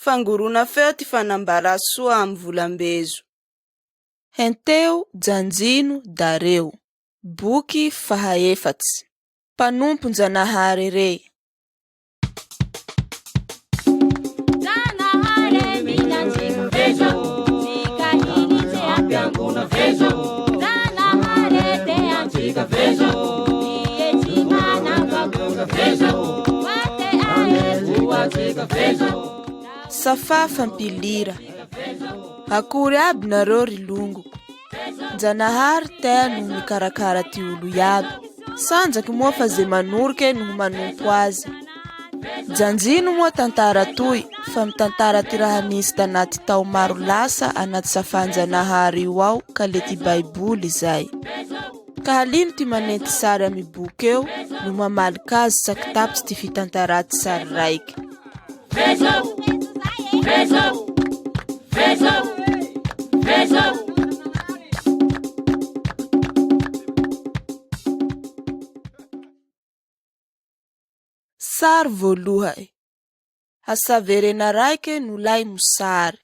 Fangorona feo ty fanambara soa amy volambezo. Henteo Janjino Dareo. Boky fahaefatsy. Mpanompo-Njanahary re. Janahary minanjika vezo, zikahili ze ambianguna vezo. Janahary te anjika vezo, iyetima nanganguna vezo. Wate ae uanjika vezo. Safa fampilira. Akory aby nareo rilongo. Njanahary tea no mikarakara ty olo iaby. Sanjaky moa fa ze manoriky no manompo azy. Janjino moa tantara toy fa mitantara ty raha nisy tanaty tao maro lasa anaty safa-Njanahary io ao ka le ty baiboly zay. Ka halino ty manenty sary amy boky eo no mamalika azy sakitapitsy ty fitantara ty sary raiky. Vezo, vezo, vezo, vezo. Sary voalohany. Hasaverena raiky no lay mosary.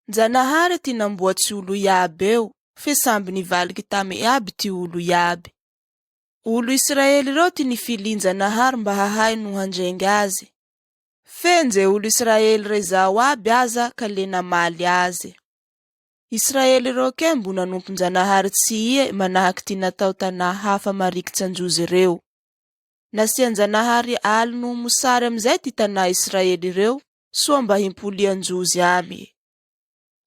Njanahary ty namboatsy olo iaby eo, fe samby nivaliky tamy iaby ty olo iaby. Olo Israely reo ty nifili Njanahary mba hahay no handrengy azy. Fe nje olo Israely rezao aby aza ka le namaly azy. Israely reo ke mbo nanompo Njanahary tsy iye manahaky ty natao tana hafa marikitsy anjozy reo. Nasia Njanahary aly no mosary amizay ty tana Israely reo, soa mba himpoli anjozy aby.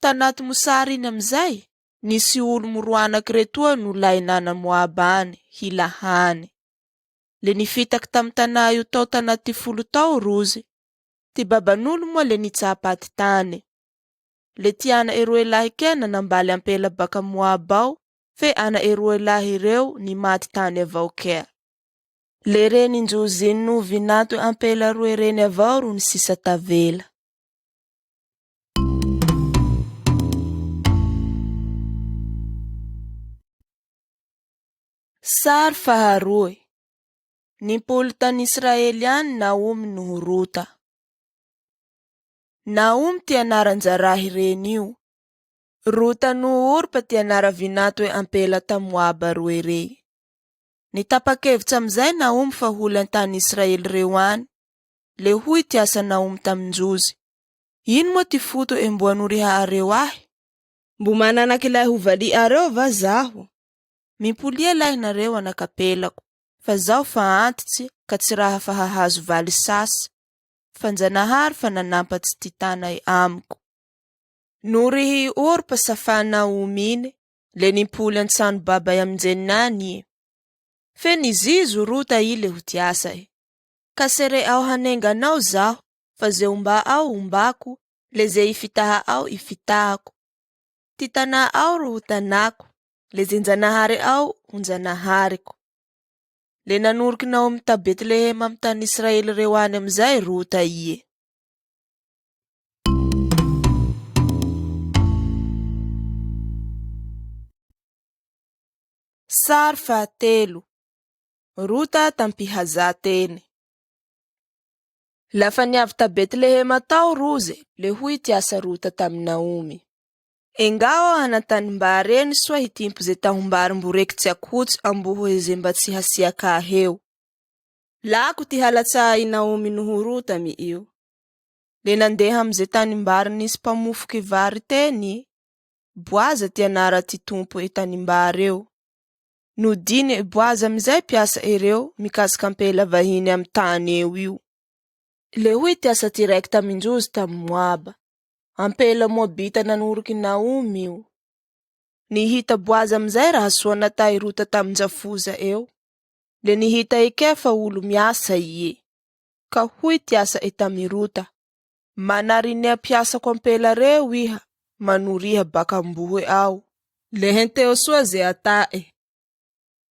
Tanaty mosary iny amizay, nisy olo moroanaky retoa no lay nana Moabany, Hilahany. Le nifitaky tam tana io tao tanaty 10 tao rozy. Ty baban'olo moa le nitsapaty tany. Le ty ana eroelahy ke nanambaly ampela baka Moabao, fe ana eroelahy reo ni maty tany avao kea. Le reny njozy no vinato ampela roe reny avao ro ni sisa tavela. Sary faharoe. Nimpolo tany Israely any Naomy no Ruta. Naomy ty anara Njarahy reny io. Ruta no Orpa ty anara vinato ampela ta Moaba roe re. Nitapakevitsy amizay Naomy fa holy antany Israely reo any. Le huy ty asa Naomy taminjozy. Ino moa ty foto emboanoriha areo ahy? Mbo mananaky ilay hovali areo va zaho? Mipolia lahy nareo anakapelako. Fa zaho fa antitsy ka tsy raha fa hahazo vali sasy. Fa Njanahary fa nanampatsy ty tanay amiko. Norihy Orpa safa Naomy iny, le nipoly antsano babay aminjenany. Fe nizizo Ruta ile ho ty asay. Kasere ao hanenganao zaho, fa ze umba ao umbako, le ze ifitaha ao ifitahako. Ty tana ao ro tanako, le ze Njanahary ao Njanahariko. Le nanoriky Naomy ta Betlehem am tany Israely reo any amizay Ruta iye. Sary fahatelo. Ruta tampihaza teny. Lafa niavy ta Betlehem tao roze, le huy ty asa Ruta tam Naomy. Engao hanatanimbary eny soa hitimpo ze tahumbary mboreki tsy akotsy amboho ze mba tsy hasiaka aheo. Lako ty halatsay Naomy no Ruta mi io. Le nandeha amze tanimbary nisy pamofoky vary teny. Boaza ty anara ty tompo tanimbary eo. Nodine boaza amizay piasa ereo mikasika ampela vahiny am tany eo io. Le huy ty asa direkta aminjozy tam Moaba. Ampela Moabita nanoriky Naomy io. Nihita boaza amizay raha soa natay Ruta taminjafoza eo. Le nihita ikefa olo miasa iye. Ka huy ty asa tami Ruta. Manarinia piasako ampela reo iha, manoriha baka mbohe ao. Le henteo soa ze atae.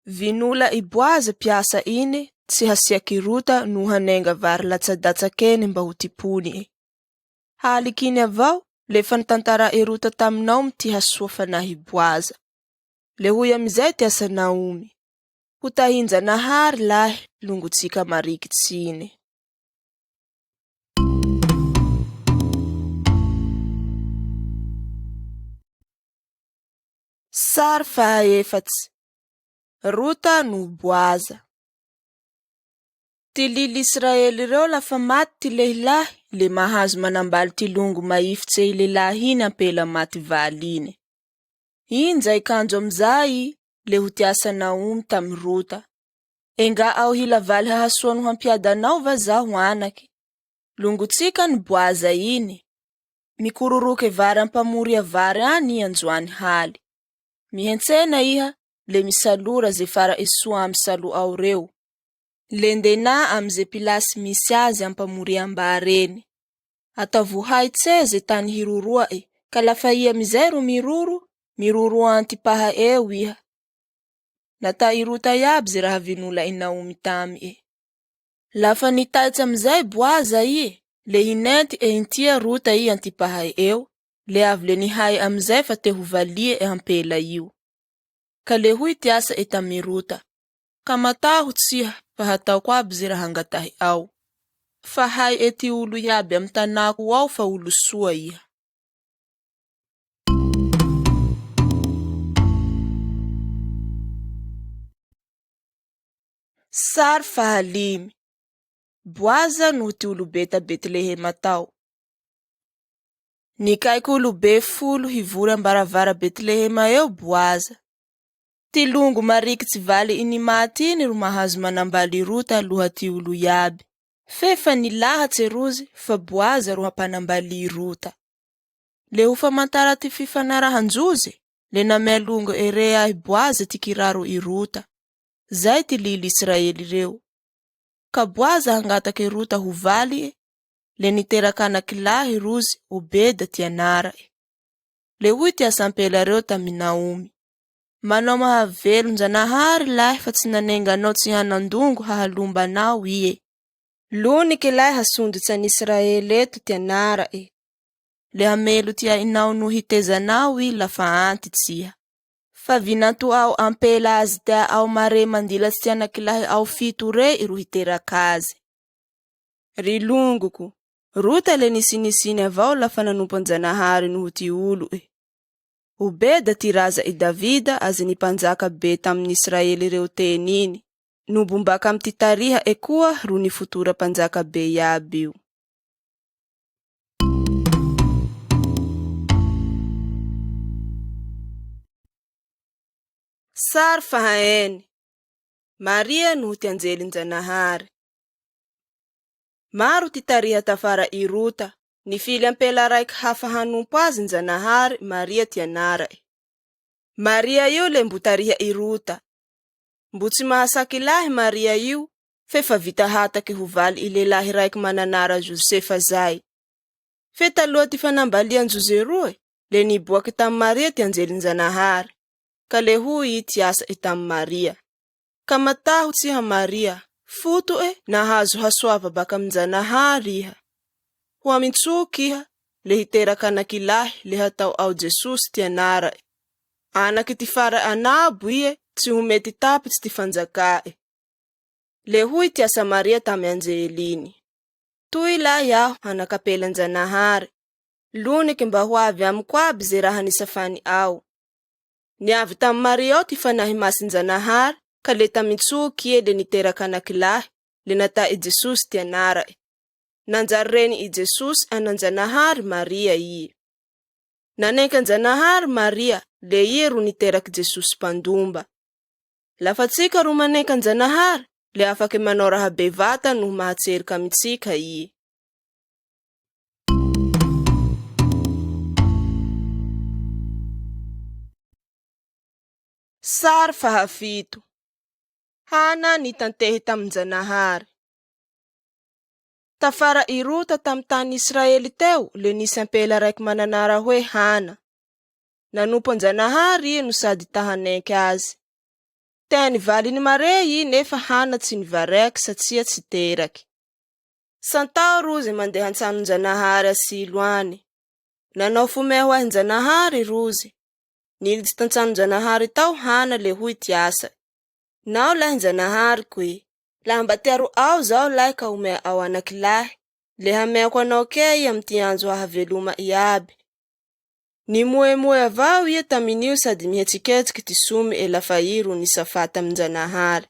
Vinula iboaza piasa ine, tsy hasiaky Ruta no hanenga vary latsadatsakeny mba ho tipony. Halikiny avao, le fanitantara Ruta tam Naomy ty hasoa fanahy boaza. Le huy amizay ty asa Naomy. Hutahin Njanahary lahy longotsika marikitsy ine. Sary fahaefatsy. Ruta no Boaza. Ty lily Israely reo lafa maty ty lehilahy, le mahazo manambaly ty longo maifitsy lehilahy iny ampela maty valy ine. Iny zay kanjo amizay le ho tiasa Naomy tamy Ruta. Enga ao hila valy hahasoa no hampiadanao va zaho anaky. Longotsika ny Boaza iny. Mikururuke vary ampamoria vary ani anjoany haly. Mihentsena iha le misalura ze fara isoa amsalo ao reo. Lendena amze pilasy misy azy ampamoria ambareny. Atavuhai tse ze tany hirurua ka lafa ia mizeru miruru antipaha iha. Nata iruta yab ze raha vinula Naomy tamy Lafa nitaitsa mzay Boaza le hinenti intia Ruta antipaha le avle ni hai amzay fa te huvalie ampela iu. Ka le hui tiasa tamy Ruta. Ka matahu tsiha fa hatao kwa bzira hangatahi au. Fa hai eti ulu yabe amtanaku wau fa ulu sua iha. Sar fahalimi. Boaza nuti ulu beta Betlehem atao. Nikaiku ulu be fulu hivura mbaravara Betlehem eo Boaza. Ty lungu marikitsy vale ini mati iny ro mahazo manambali Ruta aloha ty ulu yabe. Fefa nilahatsy rozy fa Boaza ro hampanambali Ruta. Le ho famantara ty fifanarahanjozy, le namea lungu erea Boaza ty kiraro Ruta. Zay ty lily Israely reo. Ka Boaza hangatake Ruta ho vali le niteraka anakilahy rozy Obeda ty anara Le hui ty asampela reo tamy Naomy. Manao mahavelo njanahary lahy fa tsy nanenganao tsy hanandongo hahalombanao Lonike lahy hasondotsa ny Israely eto ty anara Le hamelo ty ainao no hitezanao lafa antitsiha. Fa vinanto ao ampela azy tia ao mare mandilatsy ty anakilahy ao fito re iro hiteraka azy. Ry longoko, Ruta le nisinisiny avao lafa nanompo njanahary noho ty ulu Obeda ty raza Davida azy ni panjaka be tamin'ny Israely reo teniny. Nubumbaka am ty tariha koa ro ni futura panjaka be yaby io. Sar fahaeny. Maria nuhu ty anjelin-janahary. Maro ty tariha tafara Ruta. Ni fily ampela raiky hafa hanompo azy njanahary Maria ty anara Maria io le mbo tariha Ruta. Mbo tsy mahasaky lahy Maria io, fefa vita hatake ho valy ilelahy raiky mananara Josefa zay. Fe taloha ty fanambalian Joseroe, le niboaky tam Maria ty anjelin-janahary. Ka le hui ty asa tam Maria. Ka matahu tsiha Maria, futu nahazo hasoava baka mjanahary iha. Ho amintsuky iha, le hiteraka anakilahy le hatao ao Jesus ty anara Anaky ty fara anabo tsy ho mety tapitsy ty fanjaka Le hui ty asa Maria tamy anjeliny. Toy la yaho hanakapela njanahary. Lonike mba ho avy amiko aby ze raha nisafany ao. Niavy tamy Maria ao ty fanahy masin-janahary, ka le tamintsuky le niteraka anakilahy, le nata Jesus ty anara Nanjary reny Jesus ananjanahary Maria Nanenka njanahary Maria, le ro niteraky Jesus pandumba. Lafa tsika ro manenka njanahary, le afake manao raha bevata no mahatserika amitsika Sar fahafito. Hana nitantehy tam njanahary. Tafara Ruta tam tany Israely teo, le nisy ampela raiky mananara hoe Hana. Nanompo njanahary no sady tahanenky azy. Teny valiny mare nefa Hana tsy nivareky satsia tsy teraky. Santao rozy mandeha antsano njanahary asiloany. Nanao fumeho ahy njanahary rozy. Nilitsy tantsano njanahary tao Hana le hui ty asa. Nao lahy njanahary koe. Laha mba tiaro ao zao lahy ka umea ao anakilahy. Le hameako anao kei am ty anjo haveloma iaby. Nimoemoe avao ia tamin'io sady mihetsiketsiky ty somy lafa i ro nisafa tamin-Janahary.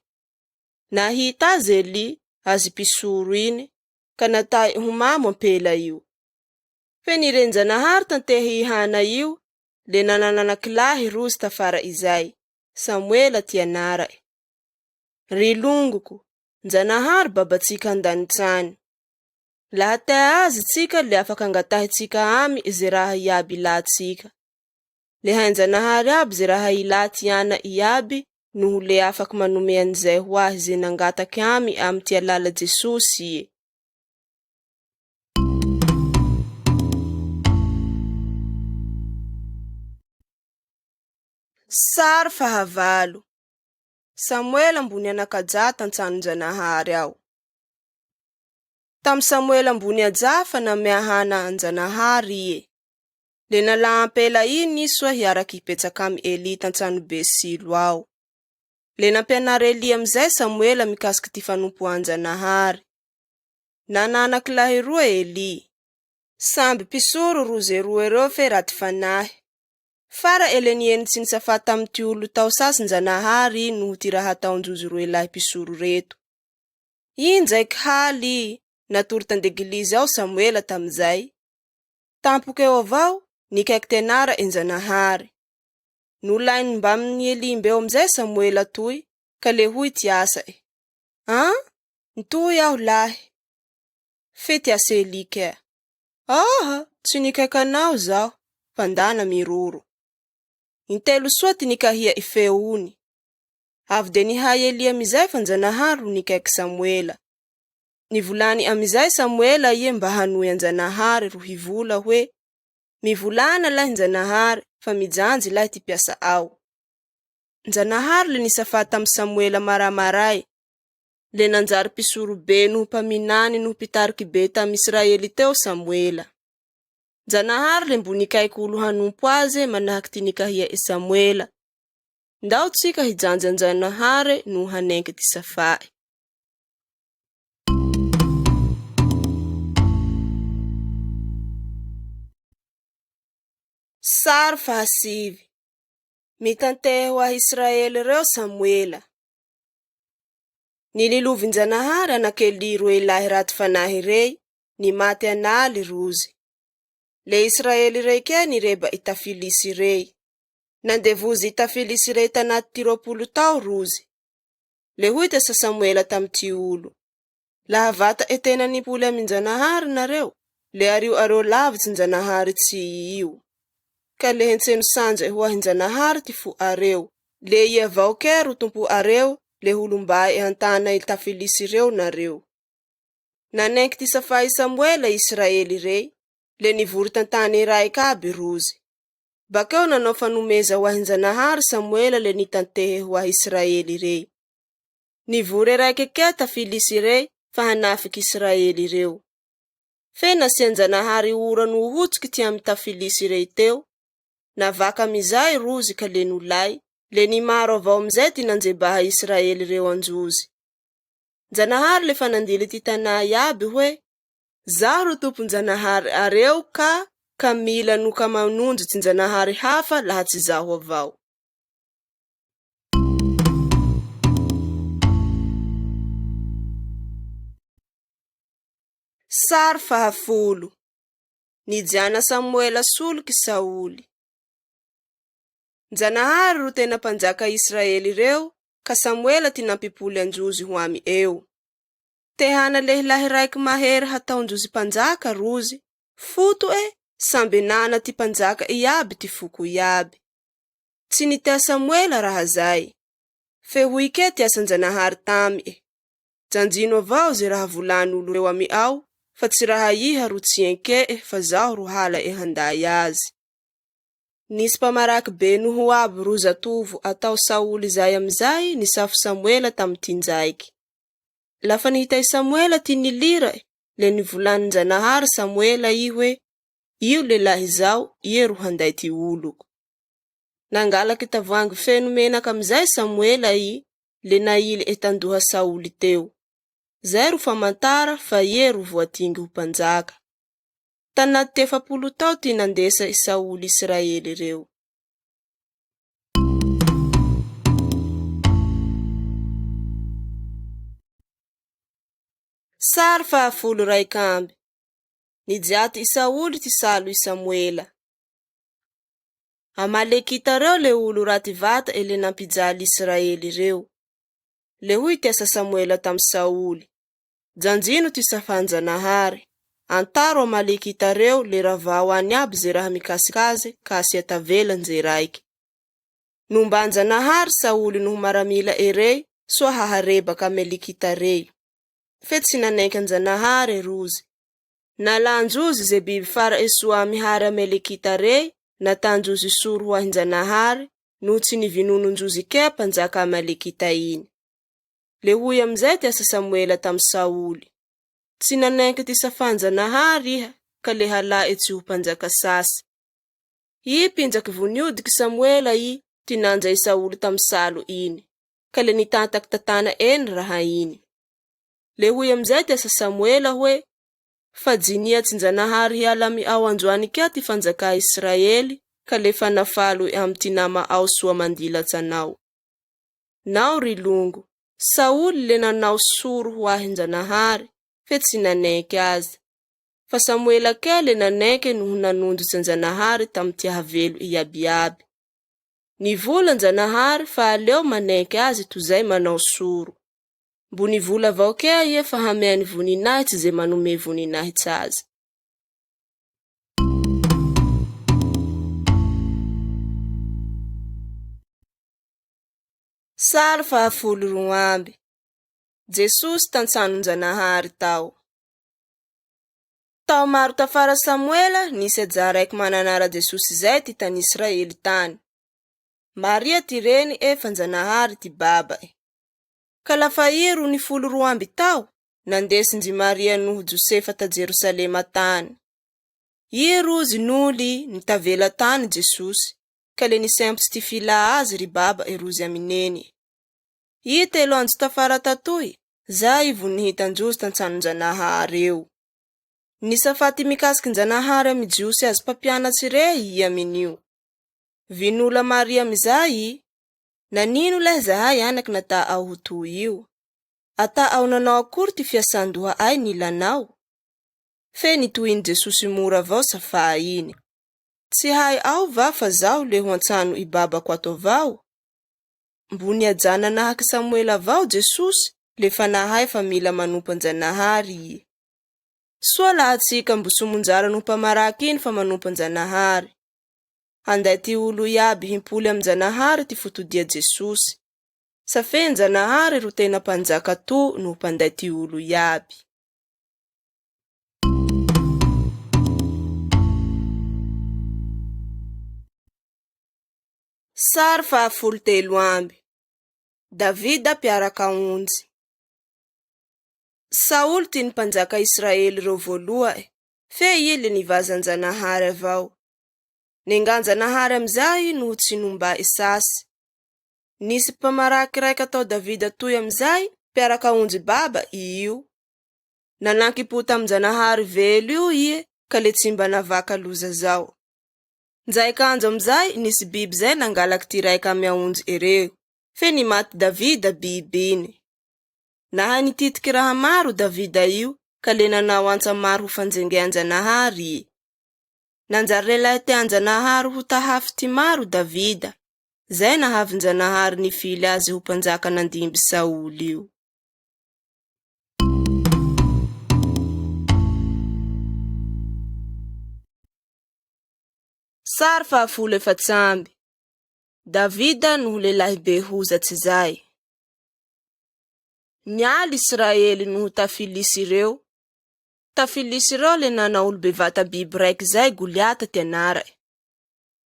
Nahita azy Eli azy pisoro iny, ka natay homamo ampela io. Fe niren-Janahary tantehy ihana io, le nanananakilahy rozy tafara izay, Samuela ty anarae. Ry longoko, Janahary babatsika andanitsany. Laha tea azy tsika le afaka angatahy tsika amy ze raha iaby ilatsika. Le hain-Janahary aby ze raha ila tiana iaby noho le afaka manome an'izay ho ahy ze nangataky amy ty alala Jesosy ie. Sary fahavalo. Samuela ambony anakaja tantsanon-Janahary ao. Tam Samuela ambony aja fa namehana an-Janahary ie. Le nala ampela iny isoa hiaraky hipetsaka amy Eli tantsano be Silo ao. Le nampianara Eli amizay Samuela mikasiky ty fanompoan-Janahary. Nananakilahy roa Eli. Samby pisoro roze roa reo fe raty fanahy. Fara elenieny tsy nisafa tamy ty olo tao sasin-Janahary noho ty raha taon-jozy roe lahy pisoro reto. Indraiky haly natory tandegilizy ao Samuela tamizay. Tampoke eo avao nikaiky tenara en-Janahary. Nolainy mba amin'ny Elimbeo amizay Samuela toy, ka le huy ty asae. Ntoy aho lahy. Fe ty asa Eli kea. Tsy nikaikanao zaho, pandana miroro. Intelo soa ty nikahia ifeony. Avy de nihay Eli amizay fa an-Janahary ro nikaiky Samuela. Nivolany amizay Samuela ie mba hanoy an-Janahary ro hivola hoe, mivolana lahy an-Janahary fa mijanjy lahy ty piasa ao. An-Janahary le nisafa tamy Samuela maramaray, le nanjary pisoro be noho paminany noho pitariky be tamy Israely teo Samuela. Janahary le mbo nikaiky olo hanompo aze manahaky ty nikahia Samuela. Ndao tsika hijanjy an-Janahary no hanenky ty safai. Sary fahasivy. Mitantehy ho ahy Israely reo Samuela. Nililovin-Janahary anakely roe lahy raty fanahy rey, ni maty analy rozy. Le Israely rey ke nireba itafilisy rey. Nandevozy itafilisy rey tanaty ty 20 tao rozy. Le huy te sa Samuela tam ty olo. Laha vata etena nipoly amin-Janahary nareo, le areo lavitsy n-Janahary tsy io. Ka le hentseno sanja ho ahin-Janahary ty fo areo. Le ia avao ke ro tompo areo, le hulumbai antana itafilisy reo nareo. Nanenky ty safai Samuela Israely rey, le nivory tantany raik aby rozy. Bakeo nanao fanomeza ho ahin-Janahary Samuela le nitantehe ho ahy Israely rey. Nivory raike ke tafilisy rey fa hanafiky Israely reo. Fe nasian-Janahary ora no hutsiky ty amy tafilisy rey teo, navaka mizay rozy ka le nolay, le ni maro avao amizay ty nanjebaha Israely reo anjozy. Janahary le fanandily ty tana iaby hoe, zaho ro tompon-Janahary areo ka mila nuka manonjo ty Janahary hafa laha tsy zaho avao. Sary fahafolo. Nijana Samuela soloky Saoly. Janahary ro tena panjaka Israely reo, ka Samuela ty nampipoly anjozy ho amy eo. Tehana lehilahy raiky mahery hataonjozy panjaka rozy, futo sambe nana ty panjaka iaby ty fuko iaby. Tsy nitea Samuela raha zay. Fe huy ke ty asan-Janahary tamy janjino avao ze raha volan'olo reo amy ao, fa tsy raha iha ro tsienke fa zaho ro hala handay azy. Nisy pamaraky be noho aby ro zatovo atao Saoly zay amizay nisafo Samuela tamy tinjaiky. Lafa nihitay Samuela ty nilira, le nivolany Janahary Samuela i hoe, io lelahy zao, ie ro handay ty oloko. Nangalaky tavoangy feno menaky amizay Samuela i, le naily etandoha Saoly teo. Zay ro famantara fa ie ro voatingy ho panjaka. Tanaty 70 tao ty nandesa i Saoly Israely reo. Sary 12. Nijaty i Saoly ty salo i Samuela. Amalekita reo le olo raty vata ele nampijaly Israely reo. Le huy tiasa Samuela tam Saoly. Janjino ty safanjanahary. Antaro Amalekita reo le ravao any aby ze raha mikasikaze kasi atavelan ze raiky. Numbanjanahary Saoly noho maramila erey soa haharebaka Amalekita rey. Fe tsy nanaiky anjanahary rozy. Nalanjozy ze biby fara esoa mihary Amalekita rey, natanjozy suru ho ahinjanahary, no tsy nivinononjozy kepa njaka Amalekita iny. Le huy amizay tiasa Samuela tam Saoly. Tsy nanaiky ty safanjanahary iha, ka le hala etsy ho panjaka sasy. I pinjaky voniodiky Samuela i, tinanja i Saoly tam salo iny, ka le nitantaky tatana eny raha iny. Le huy amizay tiasa Samuela hoe, fajinia tsinjanahary hialami ao androany kea ty fanjaka Israely, ka le fanafalo am ty nama ao soa mandilatsy anao. Nao ry longo, Saoly le nanao suru ho ahinjanahary, fe tsy nanaiky azy. Fa Samuela kea le nanaiky noho nanonjo tsinjanahary tam ty havelo iabiaby. Nivola anjanahary fa aleo manaiky azy tozay manao suru. Mbo nivola vao kea ie fa hameany voninahitsy ze manome voninahitsy azy. Sary 12. Jesosy tantsanonjanahary tao. Tao maro tafara Samuela nisy aja raiky mananara Jesosy zay ty tany Israely tany. Maria ty reny njanahary ty baba. Ka lafa i ro 12 tao, nandesinji Maria noho Josefa ta Jerusalema tany. I rozy noli nitavela tany Jesosy, ka le nisempitsy ty fila azy ry baba rozy amineny. I telo andro tafara tatoy, zay vo nihitanjozy tantsanonjanahary eo. Nisafaty mikasiky njanahary amy Jiosy azy papianatsy rey i aminio. Vinula Maria mizay, nanino leh zahay anak nata ao ho toy io? Ata ao nanao akory ty fiasandoha ay nilanao? Fe nitoiny Jesosy mora vao safa iny. Tsy hay ao va fa zao le ho antsano i babako ato vao? Mbo niajana nahaky Samuela vao Jesosy, le fa nahay fa mila manompo anjanahary i. Soa lahatsika mbo somonjara no pamaraky iny fa manompo anjanahary. Handay ty olo iaby himpoly amjanahary ty fotodia Jesosy. Safe njanahary ro tena panjaka to no panday ty olo iaby. Sary 13. Davida piaraka onjy. Saoly ty nipanjaka Israely reo voaloha fe i le nivazanjanahary avao. Nenganjanahary amizay noho tsy nomba isasy. Nisy pamaraky raika atao Davida toy amizay, piaraka onjy baba io. Nanankipota amjanahary velo io ie, ka le tsy mba navaka loza zao. Nzay kanjo amizay nisy biby zay nangalaky ty raika amy aonjy ereo, fe ni maty Davida biby iny. Nahay nititiky raha maro Davida io, ka le nanao antsa maro ho fanjenge anjanahary i. Nanjary lelahy te anjanahary ho tahafy ty maro Davida. Zay nahavinjanahary nifily azy ho panjaka nandimby Saoly io. Sary 14. Davida noho lelahy be hozatsy zay. Nialy Israely noho tafilisy reo. Tafilisy reo le nana olo bevata biby raiky zay Goliata ty anara.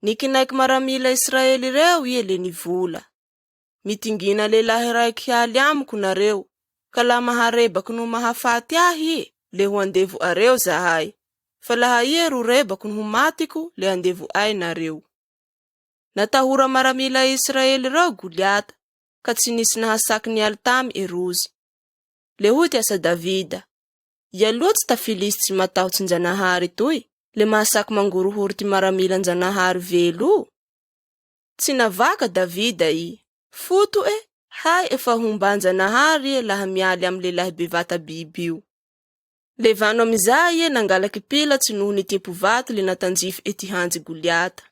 Nikinaiky maramila Israely reo ie le nivola. Mitingina lelahy raiky hialy amiko nareo, ka la maharebaky no mahafaty ahi le ho andevo areo zahay. Fa laha ie ro rebaky no matiko le andevo ay nareo. Natahura maramila Israely reo Goliata, ka tsy nisy nahasaky nialy tamy erozy. Le huy tiasa Davida. Ia loatsy tafilisy tsy matahotsy njanahary toy, le mahasaky mangorohory ty maramilan-janahary velo. Tsy navaka Davida i. Foto hay efa homban-janahary laha mialy am lelahy bevata biby io. Levano amizay nangalaky pilatsy noho ny timpo-vato le natanjify ety hanjy Goliata.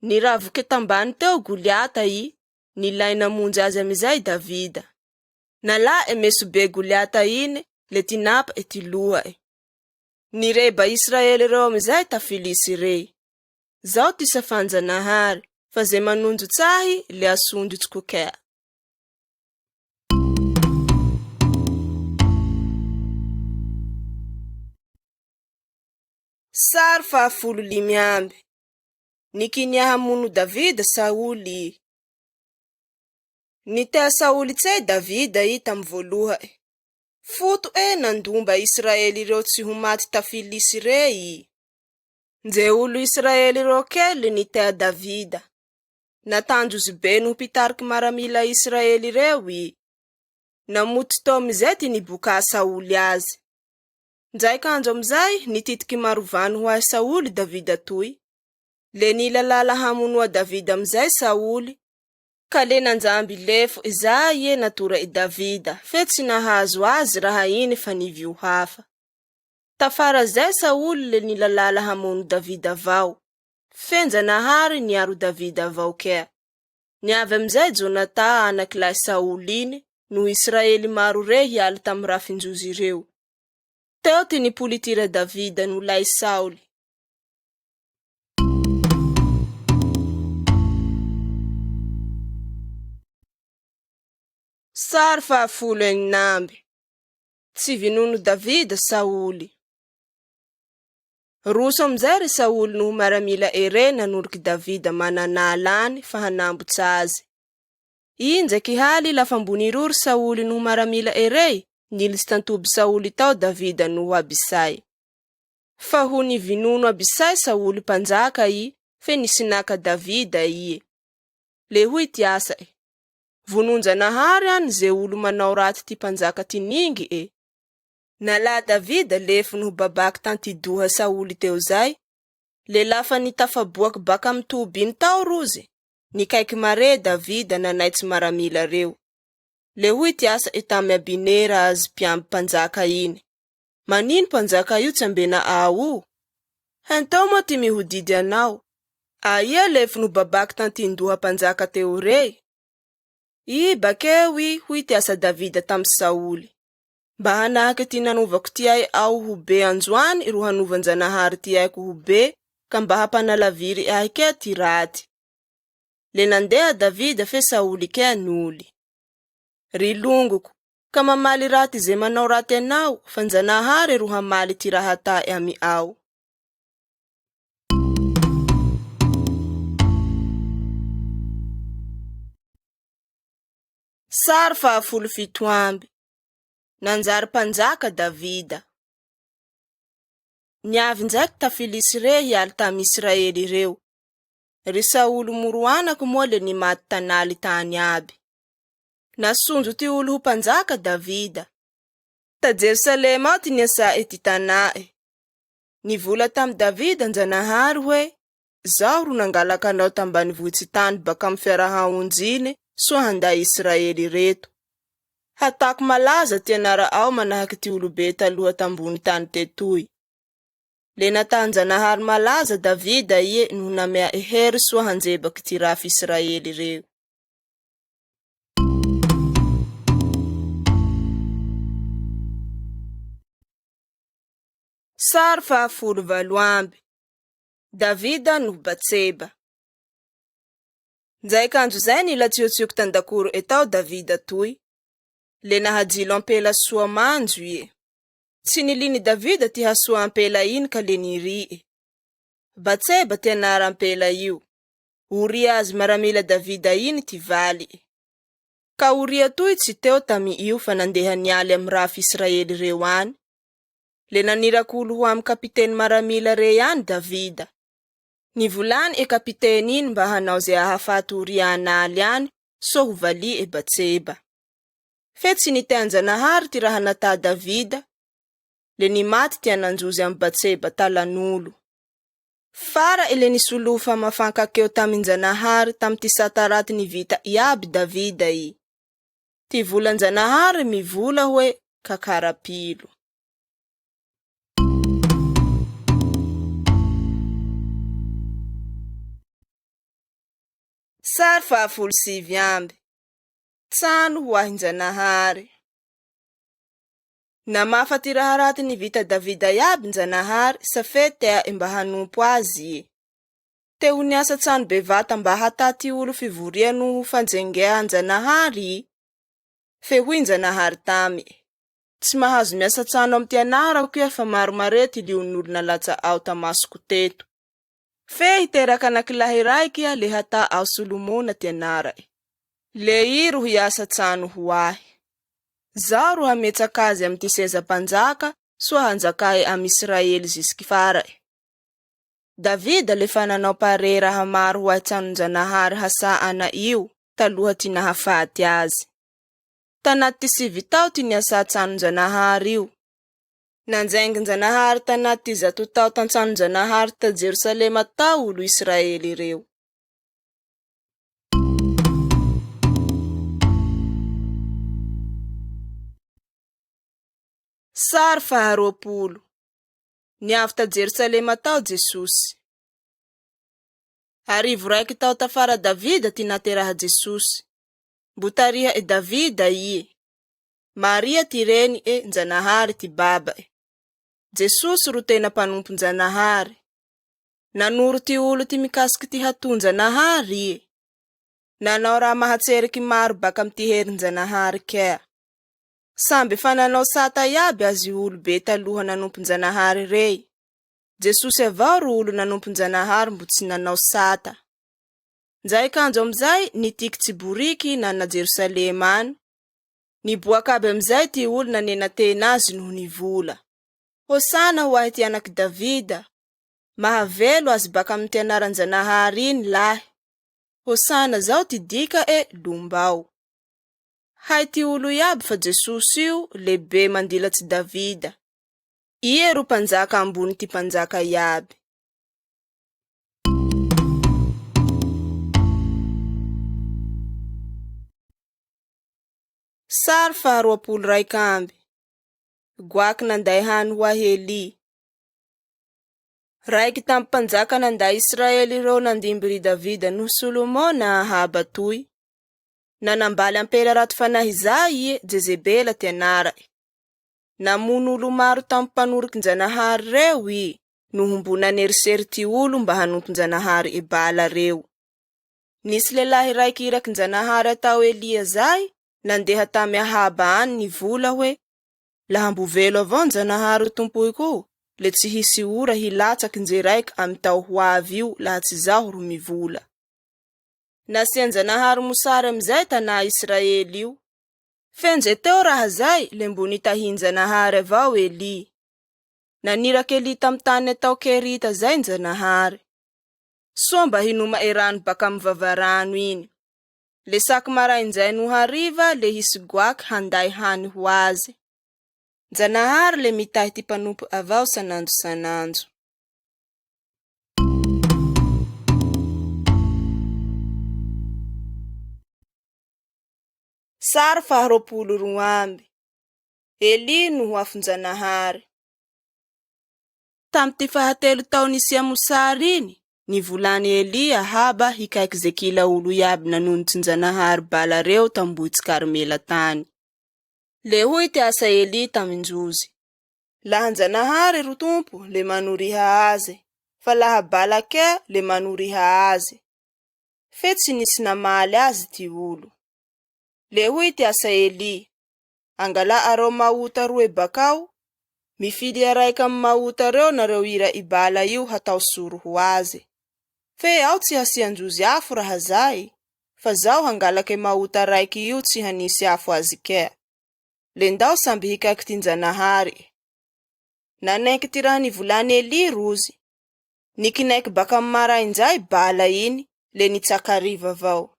Niravoky tambany teo Goliata i, nilay namonjy azy amizay Davida. Nala mesobe Goliata iny, le tinapa ety loha Nireba Israely reo amizay tafilisy rey. Zao ty safanjanahary, fa ze manonjo tsahy le asonjo tsikokea. Sary 15 Nikiniaha mono Davida Sauli. Nitea Sauli tsay Davida i tam voaloha Foto nandumba Israeli reo tsy ho maty tafilisy rey. Nje olo Israeli reo kely nitea Davida. Natanjozy be no pitariky maramila Israeli reo i. Namuty to amizay ty niboka Sauli azy. Nzay kanjo amizay nititiky marovano ho Sauli Davida toy. Le nilalala hamonoa Davida amizay Sauli. Ka le nanjamby lefo izay natura Davida, fe tsy nahazo azy raha iny fa nivyo hafa. Tafara zay Sauli le nilalala hamono Davida avao. Fenjanahary niaro Davida avao kea. Niavy amizay Jonata anakilahy Sauli iny, no Israeli maro rey hialy tam rafinjozy reo. Teo ty nipolitira Davida no lay Sauli. Sary 14 Tsy vinono Davida Sauli. Roso amizay ry Sauli no maramila nanoriky Davida mananalany fa hanambotsy azy. Injaky haly lafa ambony rory Sauli no maramila nilisy tantoby Sauli tao Davida no Abisai. Fa ho ni vinono Abisai Sauli panjaka i, fe nisinaka Davida i. Le hui tiasa Vononjanahary any ze olo manao raty ty panjaka tiningy Nala Davida lefo no babaky tantidoha Sauli teo zay. Le lafa nitafaboaky baka amitoby iny tao rozy. Nikaiky mare Davida nanaitsy maramila reo. Le hui tiasa tamy Abinera azy piamby panjaka iny. Manino panjaka io tsy ambena ao? Hentao mo ty mihodidy anao. Aia lefo no babaky tantindoha panjaka teo rey. Bakeo hui tiasa Davida tam Sauli. Mba hanahaky ty nanovako ty ay ao ho be androany ro hanovanjanahary ty aiko ho be, ka mba hapanalaviry ahy kea ty raty. Le nandeha Davida fe Sauli kea nuly. Ry longoko, ka mamaly raty ze manao raty anao, fanjanahary ro hamaly ty rahata ami ao. Sary 17 Nanjary panjaka Davida. Niavy ndraiky tafilisy rey hialy tamy Israeli reo. Ry Sauli moroanaky moa le nimaty tanaly tany aby. Nasonjo ty olo ho panjaka Davida. Ta Jerusalema ao ty niasa ety tanae. Nivola tam Davida njanahary hoe, zao ro nangalaka anao tambany vohitsy tany baka amy fiarahaonjiny so handay Israeli reto. Hatako malaza ty anara ao manahaky ty olobe taloha tambony tany tetoy. Le natanjanahary malaza Davida no namea hery so hanjebaky ty rafy Israeli reo. Sary 18 Davida no Batseba. Nzay kanjo zay nilatsiotsioky tandakoro etao Davida toy. Le nahajilo ampela soa manjo ie. Tsy niliny Davida ty hasoa ampela iny ka le niri Batseba ty anara ampela io. Uria azy maramila Davida iny ty valy. Ka Uria toy tsy teo tami io fa nandeha nialy am rafy Israeli reo any. Le nanirakolo ho am kapiteny maramila rey any Davida. Nivulany kapiteny iny mba hanao ze ahafaty Uria analy any so ho vali Batseba. Fe tsy niteanjanahary ty raha nata Davida. Le nimaty ty ananjozy am Batseba talan'olo. Fara ile nisulufa mafankakeo tamin-Janahary tam ty sataraty nivita iaby Davida i. Ty volan-Janahary mivola hoe kakarapilo. Sary 17 Tsano ho ahin-Janahary. Namafa ty raha raty nivita Davida iaby Janahary sa fety mba hanompo azy i. Te ho niasa tsano bevata mba hataty olo fivoria no fanjengea Janahary. Fe hoy Janahary tamy. Tsy mahazo miasa tsano am ty anarako ia fa maro marety lion'olo nalatsa ao tamasoko teto. Fe hiteraka anakilahy raiky ia le hata ao Solomona ty anaray. Le i ro hiasa tsano ho ahy. Zaho ro hametsaka azy am ty seza panjaka soa hanjakahy am Israely zisky faray. Davida le fa nanao pare raha maro ho aitsano Janahary hasa ana io taloha ty nahafaty azy. Tanaty ty 7 tao ty niasa tsano Janahary io. Nanjaingy Janahary tanaty ty 100 tao tantsano Janahary ta Jerusalema tao olo Israely reo. Sary 20 Niavy ta Jerusalema tao Jesosy. Arivo raiky tao tafara Davida ty nateraha Jesosy. Mbotariha Davida ie. Maria ty reny Janahary ty baba Jesosy ro tena mpanompo Janahary. Nanoro ty olo ty mikasiky ty hatony Janahary ie. Nanao raha mahatseriky maro baka am ty herin Janahary kea. Samby fa nanao sata iaby azy olo be taloha nanompo Janahary rey. Jesosy avao ro olo nanompo Janahary mbo tsy nanao sata. Nzay kanjo amizay nitiky Tsiboriky nana Jerusalema any. Niboaka aby amizay ty olo nanena tena azy noho nivola. Hosana ho ahy ty anaky Davida. Mahavelo azy baka am ty anaran Janahary iny lahy. Hosana zao ty dika lombao. Hay ty olo iaby fa Jesosy io lehibe mandilatsy Davida. Ie ro panjaka ambony ty panjaka iaby. Sary 21 Gwaky nanday hany ho ahy Eli. Raiky tam panjaka nanday Israely reo nandimbiry Davida no Solomona haba toy. Nanambaly ampela rato fanahy zay Jezebela ty anaray. Namono olo maro tam mpanoriky Janahary reo i. Noho mbo naneriseri ty olo mba hanompo Janahary Bala reo. Nisy lelahy raiky iraky Janahary atao Elia zay. Nandeha tamy Ahaba any nivola hoe. Laha mbo velo avao Janahary tompoiko. Le tsy hisy ora hilatsaky nje raiky am tao ho avy io laha tsy zaho ro mivola. Nasian Janahary mosary amizay tana Israely io. Fenje teo raha zay le mbo nitahin Janahary avao Eli. Naniraky Eli tam tany atao Kerita zay Janahary. Soa mba hinoma rano baka am vavarano iny. Le saky marainjay no hariva le hisy gwaky handay hany ho azy. Janahary le mitahy ty panompo avao sananjo sananjo. Sary 22 Eli no ho afon Janahary. Tam ty 7 tao nisy amosary iny, nivolany Eli Ahaba hikaiky ze kila olo iaby nanonitsy Janahary Bala reo tambohitsy Karmela tany. Le hoy ty asa Eli taminjozy. Laha Janahary ro tompo le manoriha azy, fa laha Bala kea le manoriha azy. Fe tsy nisy namaly azy ty olo. Le hoy ty asa Eli. Angala areo mauta roe bakao. Mifily araika am mauta reo nareo ira Bala io hatao suru ho azy. Fe ao tsy hasianjozy afo raha zay. Fa zao hangalake mauta raiki io tsy hanisy afo azy kea. Le ndao samby hikaiky ty Janahary. Nanaiky ty raha nivolany Eli rozy. Nikinaiky baka marainjay Bala iny le nitsakariva avao.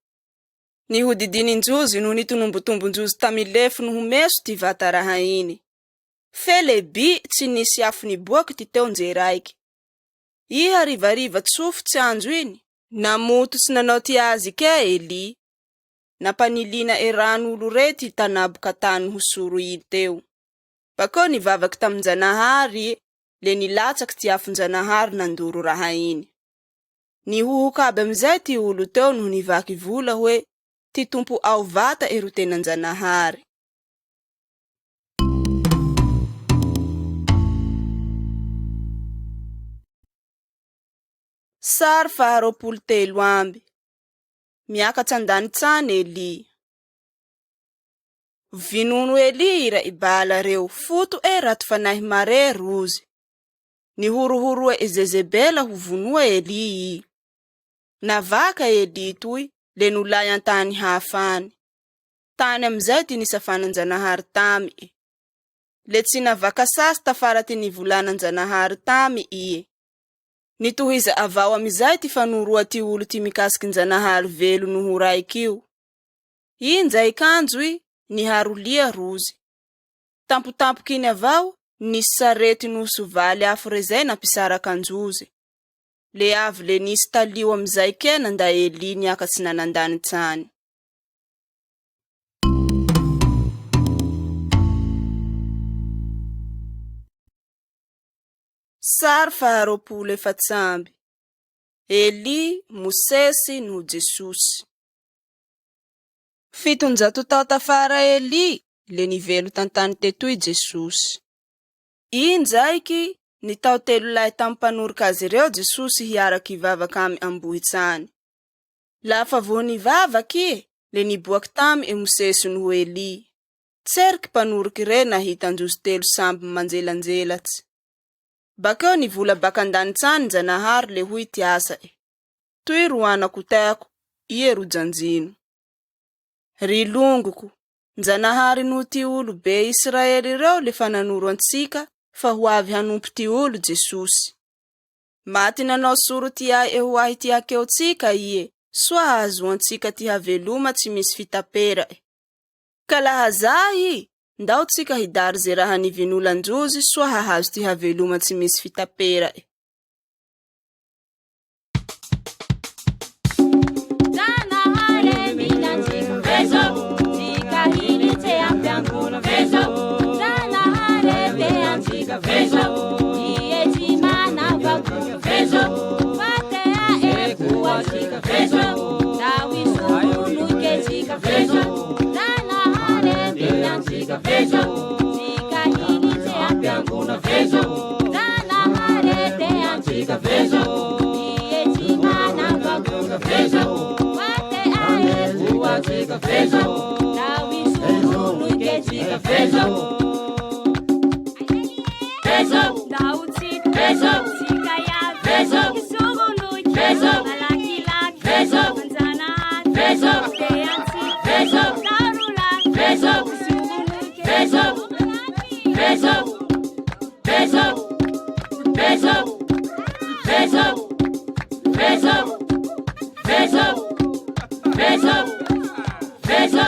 Nihodidinin-jozy no nitonombotombon-jozy tamilefo no meso ty vata raha iny. Fe le bi tsy nisy afo niboaky ty teo nje raiky. Iha rivariva tsofo tsy andro iny, namoto tsy nanao ty azy ke Eli. Napanilina ran'olo rety tanaboka tany hosoro i teo. Bakeo nivavaky tamin-Janahary le nilatsaky ty afon-Janahary nandoro raha iny. Nihohokaby amizay ty olo teo noho nivaky vola hoe ty tompo ao vata ero tenan-Janahary. Sary 23 miakatsy an-danitsany Eli. Vinono Eli ira ibala reo foto raty fanahy mare rozy. Nihorohoroa Jezebela ho vonoa Eli i. Navaka Eli toy le nolay antany hafany. Tany amizay ty nisafanan-Janahary tamy. Le tsy navaka sasy tafara ty nivolanan-Janahary tamy iye. Nitohiza avao amizay ty fanoroa ty olo ty mikasikin-Janahary velo noho raik'io. Injay kanjo i niharolia rozy. Tampotampoky iny avao nisy sarety noho sovaly afo rezay nampisaraky anjozy. Le avy le nisy talio amizay ke nanda Eli niakatsy nanandanitsany. Sary 24 Eli, Mosesy no Jesosy. 700 tao tafara Eli le nivelo tantany tetoy Jesosy. Injaiky ni tao 3 lahy tamy mpanorika azy ireo Jesosy hiaraky ivavaky amy ambohitsany. Lafa vo nivavaky le niboaky tamy Mosesy noho Eli. Tseriky mpanorika re nahita anjozy 3 samby manjelanjelatsy. Bakeo nivola baka an-danitsany Janahary le huy ty asa e. Toy ro anako teko, iye ro janjino. Ry longoko, Janahary no ty olo be Israely reo le fananoro antsika fa ho avy hanompo ty olo Jesosy. Maty nanao soro ty ay ho ahy ty akeo tsika iye, soa azo antsika ty haveloma tsy misy fitapera e. Ka laha zahy, ndao tsika hidary ze raha nivinolan-drozy soa hahazo ty haveloma tsy misy fitapera e. Janahary milantsika vezo, tsika hilitse ampiangona vezo. Janahary te antsika vezo, iye tsy manavako vezo. Fatea fua tsika vezo, dawi sunuke tsika vezo. Janahary milantsika vezo, tsika hilitse ampiangona vezo. Janahary te antsika vezo, iye tsy manavako vezo. Chika vezo, dawi sunu ke chika vezo. Vezo, dau chika vezo, chika ya vezo. Kisugulu vezo, malaki laki vezo, manzana vezo, teansi vezo, darula vezo, kisugulu vezo, vezo, vezo, vezo, vezo, vezo, vezo, vezo. Vezo.